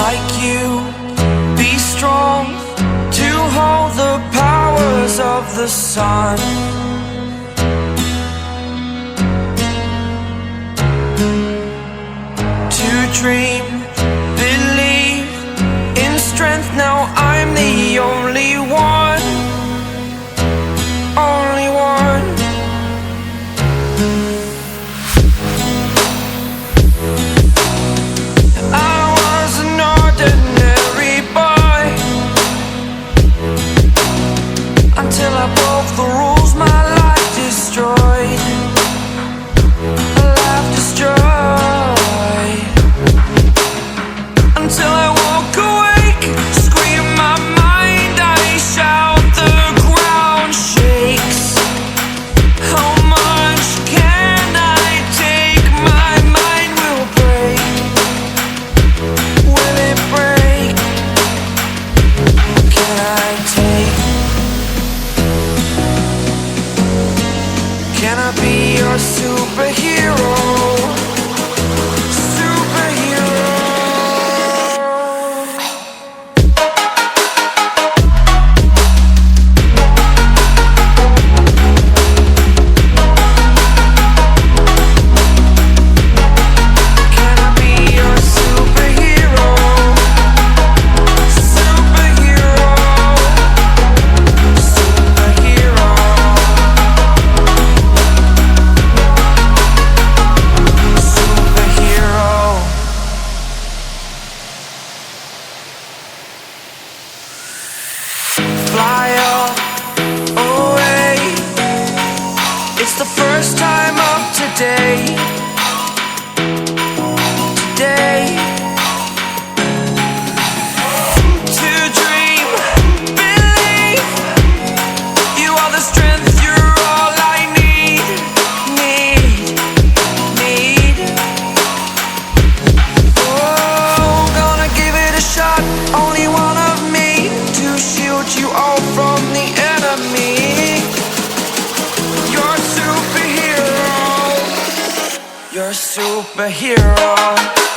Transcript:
like you, be strong to hold the powers of the sun. To dream, believe in strength, now I'm the only one, only one. I was an ordinary boy until I broke the rules, my life destroyed, life destroyed. Until I woke awake, scream my mind, I shout, the ground shakes. How much can I take? My mind will break. Will it break? Can I take? Can I be your superhero? Fly away. It's the first time of today. Today. To dream, believe. You are the strength, you're all I need. Oh, gonna give it a shot. Only one of me to shield you all from the enemy. You're a superhero. You're a superhero.